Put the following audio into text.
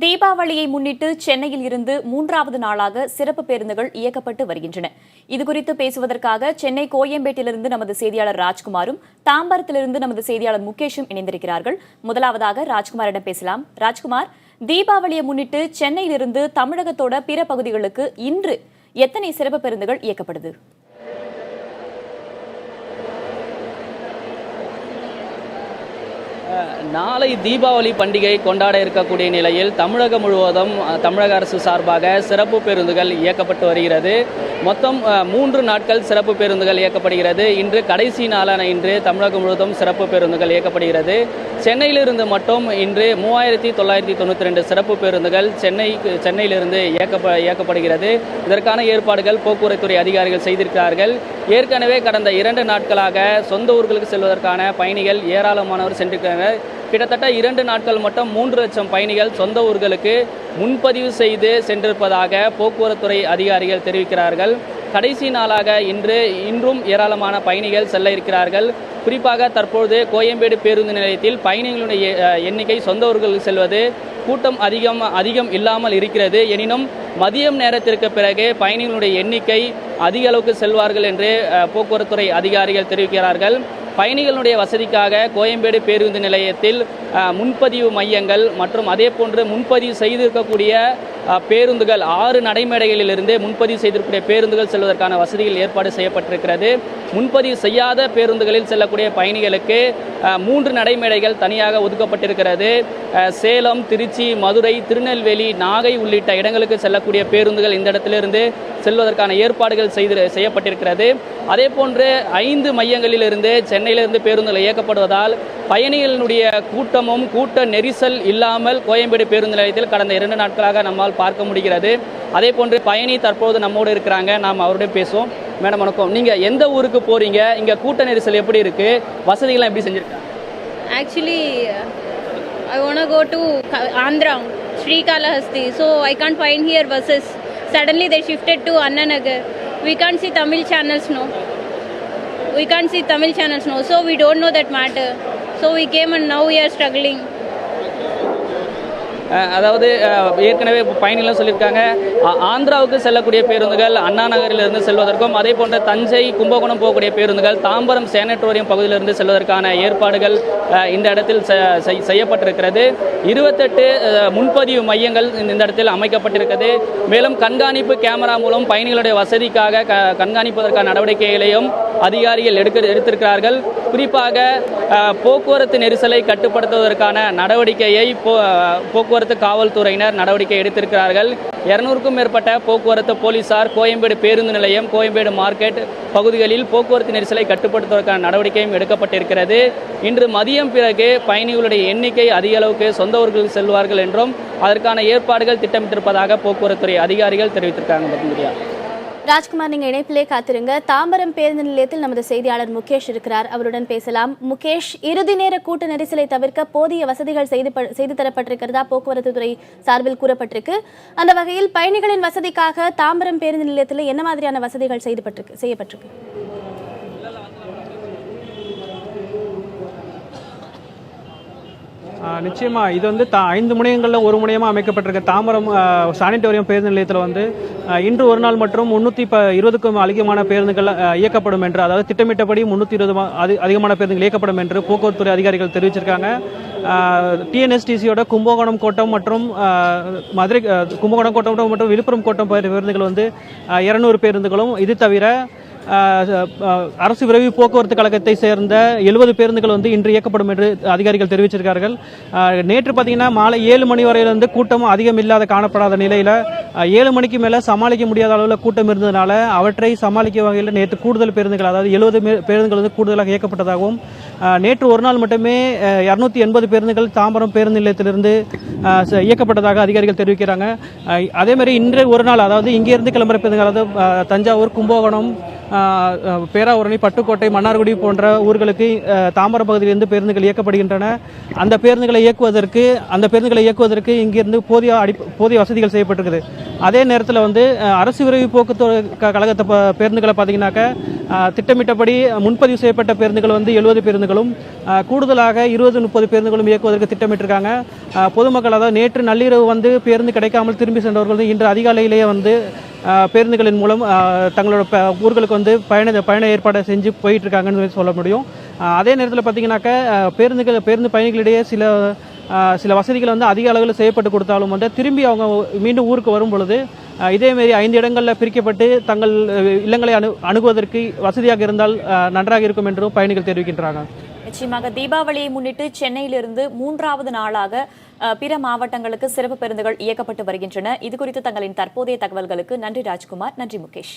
தீபாவளியை முன்னிட்டு சென்னையில் இருந்து மூன்றாவது நாளாக சிறப்பு பேருந்துகள் இயக்கப்பட்டு வருகின்றன. இதுகுறித்து பேசுவதற்காக சென்னை கோயம்பேட்டிலிருந்து நமது செய்தியாளர் ராஜ்குமாரும், தாம்பரத்திலிருந்து நமது செய்தியாளர் முகேஷும் இணைந்திருக்கிறார்கள். முதலாவதாக ராஜ்குமாரிடம் பேசலாம். ராஜ்குமார், தீபாவளியை முன்னிட்டு சென்னையிலிருந்து தமிழகத்தோட பிற பகுதிகளுக்கு இன்று எத்தனை சிறப்பு பேருந்துகள் இயக்கப்படுது? நாளை தீபாவளி பண்டிகை கொண்டாட இருக்கக்கூடிய நிலையில் தமிழகம் முழுவதும் தமிழக அரசு சார்பாக சிறப்பு பேருந்துகள் இயக்கப்பட்டு வருகிறது. மொத்தம் 3 நாட்கள் சிறப்பு பேருந்துகள் இயக்கப்படுகிறது. இன்று கடைசி நாளான இன்று தமிழகம் முழுவதும் சிறப்பு பேருந்துகள் இயக்கப்படுகிறது. சென்னையிலிருந்து மட்டும் இன்று 3992 சிறப்பு பேருந்துகள் சென்னையிலிருந்து இயக்கப்படுகிறது. இதற்கான ஏற்பாடுகள் போக்குவரத்துறை அதிகாரிகள் செய்திருக்கிறார்கள். ஏற்கனவே கடந்த 2 நாட்களாக சொந்த ஊர்களுக்கு செல்வதற்கான பயணிகள் ஏராளமானவர் சென்றிருக்கிறார்கள். கிட்டத்தட்ட 2 நாட்கள் மட்டும் 3 லட்சம் பயணிகள் சொந்த ஊர்களுக்கு முன்பதிவு செய்து சென்றிருப்பதாக போக்குவரத்துறை அதிகாரிகள் தெரிவிக்கிறார்கள். கடைசி நாளாக இன்றும் ஏராளமான பயணிகள் செல்ல இருக்கிறார்கள். குறிப்பாக தற்போது கோயம்பேடு பேருந்து நிலையத்தில் பயணிகளுடைய எண்ணிக்கை சொந்த ஊர்களுக்கு செல்வது கூட்டம் அதிகம் இல்லாமல் இருக்கிறது. எனினும் மதியம் நேரத்திற்கு பிறகு பயணிகளுடைய எண்ணிக்கை அதிக அளவுக்கு செல்வார்கள் என்று போக்குவரத்துறை அதிகாரிகள் தெரிவிக்கிறார்கள். பயணிகளுடைய வசதிக்காக கோயம்பேடு பேருந்து நிலையத்தில் முன்பதிவு மையங்கள் மற்றும் அதே போன்று முன்பதிவு செய்திருக்கக்கூடிய பேருந்துகள் 6 நடைமேடைகளிலிருந்து முன்பதிவு செய்திருக்கக்கூடிய பேருந்துகள் செல்வதற்கான வசதிகள் ஏற்பாடு செய்யப்பட்டிருக்கிறது. முன்பதிவு செய்யாத பேருந்துகளில் செல்லக்கூடிய பயணிகளுக்கு 3 நடைமேடைகள் தனியாக ஒதுக்கப்பட்டிருக்கிறது. சேலம், திருச்சி, மதுரை, திருநெல்வேலி, நாகை உள்ளிட்ட இடங்களுக்கு செல்லக்கூடிய பேருந்துகள் இந்த இடத்திலிருந்து செல்வதற்கான ஏற்பாடுகள் செய்யப்பட்டிருக்கிறது. அதே போன்று 5 மையங்களிலிருந்து சென்னையிலிருந்து பேருந்துகள் இயக்கப்படுவதால் பயணிகளினுடைய கூட்ட நெரிசல் இல்லாமல் கோயம்பேடு பேருந்து நிலையத்தில் கடந்த 2 நாட்களாக நம்மால் பார்க்க முடிகிறது. அதே போன்று பயணி தற்போது நம்மோடு இருக்கிறாங்க, நாம் அவருடைய பேசுவோம். மேடம் வணக்கம், நீங்க எந்த ஊருக்கு போறீங்க? இங்க கூட்ட நெரிசல் எப்படி இருக்கு? வசதிகள்லாம் எப்படி செஞ்சிருக்காங்க? Actually, I want to go to Andhra, Srikalahasti, so I can't find here buses. Suddenly they shifted to Anna Nagar. We can't see Tamil channels no. So we don't know that matter. So we came and now we are struggling. அதாவது ஏற்கனவே பயணிகளும் சொல்லியிருக்காங்க, ஆந்திராவுக்கு செல்லக்கூடிய பேருந்துகள் அண்ணா நகரிலிருந்து செல்வதற்கும், அதே போன்ற தஞ்சை, கும்பகோணம் போகக்கூடிய பேருந்துகள் தாம்பரம் சேனட்டோரியம் பகுதியிலிருந்து செல்வதற்கான ஏற்பாடுகள் இந்த இடத்தில் செய்யப்பட்டிருக்கிறது. 28 முன்பதிவு மையங்கள் இந்த இடத்தில் அமைக்கப்பட்டிருக்கிறது. மேலும் கண்காணிப்பு கேமரா மூலம் பயணிகளுடைய வசதிக்காக கண்காணிப்பதற்கான நடவடிக்கைகளையும் அதிகாரிகள் எடுத்திருக்கிறார்கள். குறிப்பாக போக்குவரத்து நெரிசலை கட்டுப்படுத்துவதற்கான நடவடிக்கையை போக்குவரத்து காவல்துறையினர் நடவடிக்கை எடுத்திருக்கிறார்கள். 200க்கும் மேற்பட்ட போக்குவரத்து போலீசார் கோயம்பேடு பேருந்து நிலையம், கோயம்பேடு மார்க்கெட் பகுதிகளில் போக்குவரத்து நெரிசலை கட்டுப்படுத்துவதற்கான நடவடிக்கையும் எடுக்கப்பட்டிருக்கிறது. இன்று மதியம் பிறகு பயணிகளுடைய எண்ணிக்கை அதிக அளவுக்கு சொந்த ஊர்களுக்கு செல்வார்கள் என்றும் அதற்கான ஏற்பாடுகள் திட்டமிட்டிருப்பதாக போக்குவரத்துறை அதிகாரிகள் தெரிவித்திருக்காங்க. பத்மபிரியா. ராஜ்குமார், நீங்க இணைப்பிலே காத்திருங்க. தாம்பரம் பேருந்து நிலையத்தில் நமது செய்தியாளர் முகேஷ் இருக்கிறார், அவருடன் பேசலாம். முகேஷ், இறுதி நேர கூட்ட நெரிசலை தவிர்க்க போதிய வசதிகள் செய்து தரப்பட்டிருக்கிறதா போக்குவரத்து துறை சார்பில் கூறப்பட்டிருக்கு. அந்த வகையில் பயணிகளின் வசதிக்காக தாம்பரம் பேருந்து நிலையத்தில் என்ன மாதிரியான வசதிகள் செய்யப்பட்டிருக்கு? நிச்சயமா இது வந்து 5 முனையங்களில் ஒரு முனையமாக அமைக்கப்பட்டிருக்க தாம்பரம் சானிட்டோரியம் பேருந்து நிலையத்தில் இன்று ஒரு நாள் மற்றும் 320க்கும் அதிகமான பேருந்துகள் இயக்கப்படும் என்று, அதாவது திட்டமிட்டபடி 320 அதிகமான பேருந்துகள் இயக்கப்படும் என்று போக்குவரத்துறை அதிகாரிகள் தெரிவிச்சிருக்காங்க. டிஎன்எஸ்டிசியோட கும்பகோணம் கோட்டம் மற்றும் மதுரை கும்பகோணம் கோட்டம் மற்றும் விழுப்புரம் கோட்டம் பேருந்துகள் 200 பேருந்துகளும், இது தவிர அரசு விரைவு போக்குவரத்து கழகத்தை சேர்ந்த 70 பேருந்துகள் இன்று இயக்கப்படும் என்று அதிகாரிகள் தெரிவிச்சிருக்கார்கள். நேற்று பார்த்தீங்கன்னா மாலை 7 மணி வரையிலிருந்து கூட்டம் அதிகம் இல்லாத காணப்படாத நிலையில் 7 மணிக்கு மேலே சமாளிக்க முடியாத அளவில் கூட்டம் இருந்ததுனால அவற்றை சமாளிக்க வகையில் நேற்று கூடுதல் பேருந்துகள், அதாவது 70 பேருந்துகள் கூடுதலாக இயக்கப்பட்டதாகவும், நேற்று ஒரு நாள் மட்டுமே 280 பேருந்துகள் தாம்பரம் பேருந்து நிலையத்திலிருந்து இயக்கப்பட்டதாக அதிகாரிகள் தெரிவிக்கிறாங்க. அதேமாதிரி இன்று ஒரு நாள், அதாவது இங்கிருந்து கிளம்புற பேருந்துகள், அதாவது தஞ்சாவூர், கும்பகோணம், பேராவூரணி, பட்டுக்கோட்டை, மன்னார்குடி போன்ற ஊர்களுக்கு தாம்பரம் பகுதியிலிருந்து பேருந்துகள் இயக்கப்படுகின்றன. அந்த பேருந்துகளை இயக்குவதற்கு இங்கிருந்து போதிய வசதிகள் செய்யப்பட்டிருக்குது. அதே நேரத்தில் அரசு விரைவு போக்குவரத்து கழகத்தை பேருந்துகளை பார்த்தீங்கன்னாக்க திட்டமிட்டபடி முன்பதிவு செய்யப்பட்ட பேருந்துகள் வந்து 70 பேருந்துகளும் கூடுதலாக 20-30 பேருந்துகளும் இயக்குவதற்கு திட்டமிட்டிருக்காங்க. பொதுமக்கள் அதாவது நேற்று நள்ளிரவு வந்து பேருந்து கிடைக்காமல் திரும்பி சென்றவர்கள் வந்து இன்று அதிகாலையிலேயே வந்து பேருந்துகளின் மூலம் தங்களோட ஊர்களுக்கு வந்து பயண ஏற்பாடு செஞ்சு போயிட்டு இருக்காங்கன்னு சொல்ல முடியும். அதே நேரத்தில் பார்த்தீங்கன்னாக்க பேருந்து பயணிகளிடையே சில வசதிகள் வந்து அதிக அளவில் செய்யப்பட்டு கொடுத்தாலும் வந்து திரும்பி அவங்க மீண்டும் ஊருக்கு வரும் பொழுது இதேமாரி 5 இடங்களில் பிரிக்கப்பட்டு தங்கள் இல்லங்களை அணுகுவதற்கு வசதியாக இருந்தால் நன்றாக இருக்கும் என்றும் பயணிகள் தெரிவிக்கின்றாங்க. நிச்சயமாக தீபாவளியை முன்னிட்டு சென்னையிலிருந்து 3வது நாளாக பிற மாவட்டங்களுக்கு சிறப்பு பேருந்துகள் இயக்கப்பட்டு வருகின்றன. இது குறித்து தங்களின் தற்போதைய தகவல்களுக்கு நன்றி ராஜ்குமார். நன்றி முகேஷ்.